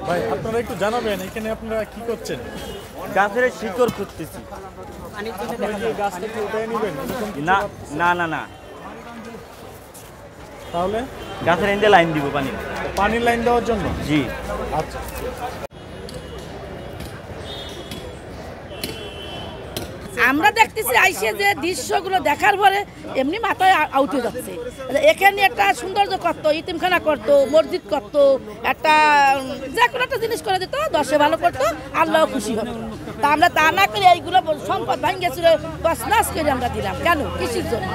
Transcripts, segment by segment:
ভাই আপনারা একটু জানাবেন এখানে আপনারা কি করছেন? গাছের শিকড় খুঁজতেছি। গাছটা কি উঠায় নেবেন? না না না না, তাহলে গাছের এনে লাইন দিব পানির লাইন দেওয়ার জন্য। জি আচ্ছা, আমরা দেখতেছি আইসে যে দৃশ্যগুলো দেখার পরে এমনি মাথায় আউট হয়ে যাচ্ছে। এখানে একটা সৌন্দর্য করতো, ইতিমখানা করতো, মসজিদ করতো, একটা যে কোনো একটা জিনিস করে দিত, দশে ভালো করতো, আল্লাহ খুশি হতো। তা আমরা তা না করে এইগুলো সম্পদ ভাঙ্গেছিল নাশ করে আমরা দিলাম কেন? কৃষির জন্য।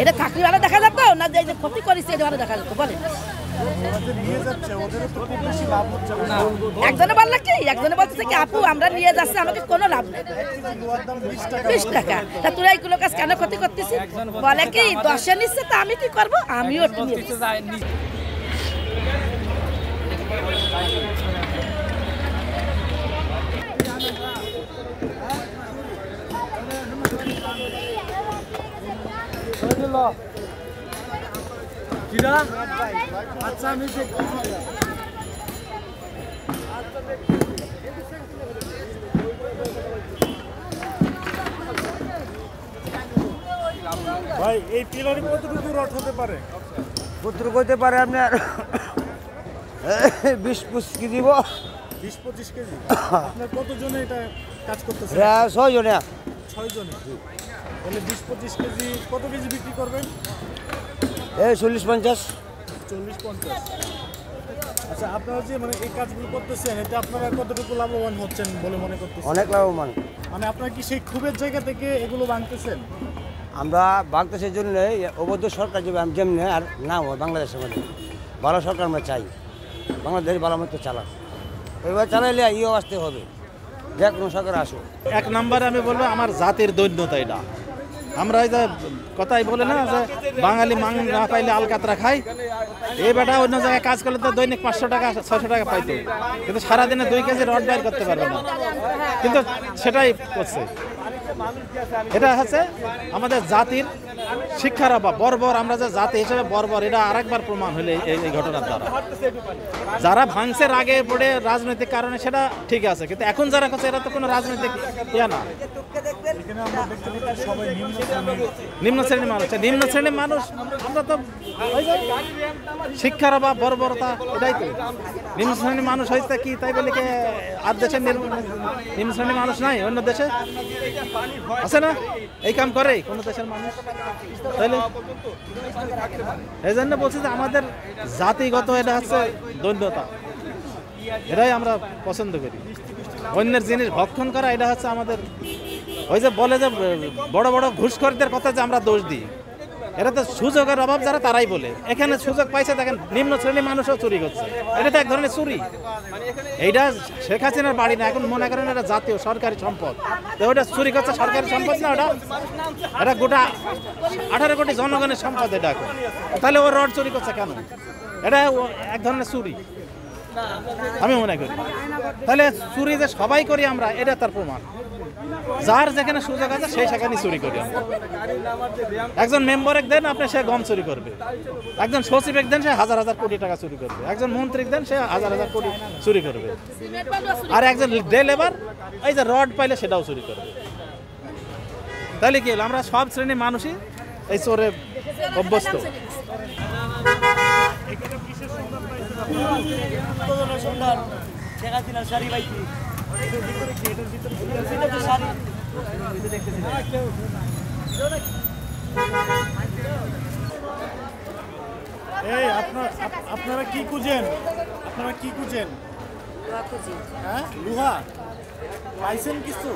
এটা থাকলে ভালো দেখা যেত না, যে ক্ষতি করেছে এটা ভালো দেখা যেত? বলে একজনে বললো কি, একজনে বলতেছে কি আপু আমরা নিয়ে যাচ্ছি, আমাকে কোনো লাভ নেই, 20 টাকা। তা তোরা এইগুলো কাজ কেন ক্ষতি করতেছিস? বলে কি 10-এ নিচ্ছে, তা আমি কি করবো, আমিও আচ্ছা আমি ভাই এই পিলারে কতটুকু রড হতে পারে? কতটুকু হতে পারে আপনার 20-25 কেজি। 20-25 কেজি। আপনার কতজনে এটা কাজ করতেছে? 6 জনে। 6 জনে। তাহলে 20-25 কেজি কত কেজি বিক্রি করবেন? 40-50। 40-50। আচ্ছা, আপনারা যে মানে এই কাজগুলো করতেছেন, এতে আপনারা কতটুকু লাভবান হচ্ছেন বলে মনে করতেছেন? অনেক লাভবান। মানে আপনারা কি সেই ক্ষোভের জায়গা থেকে এগুলো ভাঙতেছেন? আমরা বাংলাদেশের জন্য অবৈধ সরকার যেমনি আর না হয় বাংলাদেশের মধ্যে ভালো সরকার আমরা চাই, বাংলাদেশ ভালো মতো চালাক, এবার চালাইলে ইও আসতে হবে, যে কোনো সরকার আসুক। 1 নম্বরে আমি বলবো আমার জাতির দৈন্যতা। এটা আমরা এই যে কথাই বলে না যে বাঙালি মাং না পাইলে আলকাতরা খাই, এই বেটা অন্য জায়গায় কাজ করলে তো দৈনিক 500 টাকা 600 টাকা পাইতো, কিন্তু সারাদিনে 2 কেজি রড বাইর করতে পারবে না, কিন্তু সেটাই করছে। এটা হচ্ছে আমাদের জাতির শিক্ষার অভাব, বর্বর। আমরা যে জাতি হিসেবে বর্বর, এটা আরেকবার প্রমাণ হলে এই ঘটনার দ্বারা। যারা ভাঙছে রাগে পড়ে রাজনৈতিক কারণে সেটা ঠিক আছে, কিন্তু এখন যারা করছে এরা তো কোনো রাজনৈতিক ইয়া না। নিম্ন শ্রেণীর মানুষ, নিম্ন শ্রেণীর মানুষ আমরা তো শিক্ষার অভাব, বর্বরতা, এটাই তো। নিম্ন শ্রেণীর মানুষ হয়েছে কি তাই বলে কি আর দেশের নিম্ন শ্রেণীর মানুষ নাই? অন্য দেশে আছে না এই কাম করে কোনো দেশের মানুষ? তাইলে এই জন্য বলছি যে আমাদের জাতিগত এটা হচ্ছে দৈন্যতা, এটাই আমরা পছন্দ করি। অন্যের জিনিস ভক্ষণ করা এটা হচ্ছে আমাদের, ওই যে বলে যে বড় বড় ঘুষখোরদের কথা যে আমরা দোষ দিই, এটা তো সুযোগের অভাব যারা তারাই বলে। এখানে সুযোগ পাইছে, দেখেন নিম্ন শ্রেণীর মানুষও চুরি করছে, এটা তো এক ধরনের চুরি। এইটা শেখ হাসিনার বাড়ি না, এখন মনে করেন এটা জাতীয় সরকারি সম্পদ, তো ওটা চুরি করছে সরকারি সম্পদ না, এটা গোটা 18 কোটি জনগণের সম্পদ এটা এখন। তাহলে ও রড চুরি করছে কেন? এটা এক ধরনের চুরি আমি মনে করি। তাহলে চুরি যে সবাই করি আমরা, এটা তার প্রমাণ। যার যেখানে সুযোগ আছে সেই সেখানে চুরি করি আমরা। একজন মেম্বারে দেন আপনি, সে গম চুরি করবে। একজন সচিবে দেন, সে হাজার হাজার কোটি টাকা চুরি করবে। একজন মন্ত্রী দেন, সে হাজার হাজার কোটি চুরি করবে। আর একজন ডে লেবার এই যে রড পাইলে সেটাও চুরি করবে। তাহলে কি হলো? আমরা সব শ্রেণীর মানুষই এই চোরে অভ্যস্ত। এই আপনারা কি খুঁজেন? আপনারা কি খুঁজেন? হ্যাঁ, লোহা পাইছেন কিছু?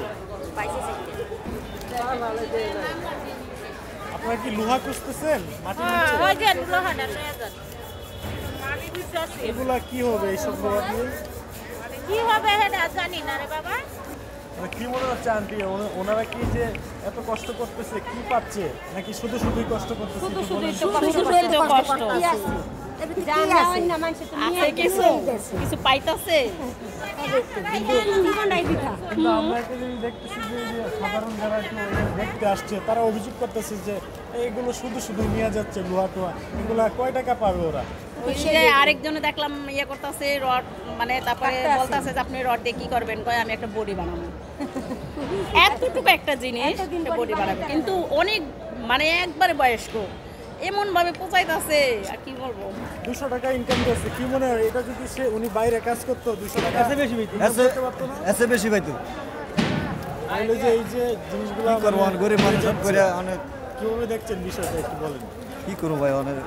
আপনারা কি লোহা খুঁজতেছেন? এগুলা কি হবে? এইসব লোহা দিয়ে কি হবে জানি না রে বাবা। কি মনে হচ্ছে আন্টি, ওনারা কি যে এত কষ্ট করতেছে কি পাচ্ছে, নাকি শুধু শুধুই কষ্ট করতেছে? আছে কিছু কিছু পাইতাছে কিন্তু আমরা একটা জিনিস দেখতেছি যে এই যে সাধারণ যারা একটু দেখতে আসছে তারা অভিযোগ করতেছে যে এইগুলো শুধু শুধু নিয়ে যাচ্ছে লোহা টোয়া, এগুলো কয় টাকা পাবে ওরা? ওই যে আরেকজনে দেখলাম ইয়ে করতেছে রড, মানে তারপরে বলতেছে যে আপনি রড দিয়ে কি করবেন, কয় আমি একটা বডি বানাবো। এতটুকু একটা জিনিস বডি বানাবে, কিন্তু অনেক মানে একবারে বয়স্ক এমন ভাবে পচাইতেছে আর কি বলবো। 200 টাকা ইনকাম করছে, কি মনে হয় এটা যদি সে উনি বাইরে কাজ করতো 200 টাকা বেশি পাইতো করতে পারতো না? এসে বেশি পাইতো তাহলে যে এই যে জিনিসগুলো কি করবো, মানে গরিব মানুষ যাচ্ছে, করে অনেক কিভাবে দেখছেন বিষয়টা একটু বলেন। কি করবো ভাই, অনেক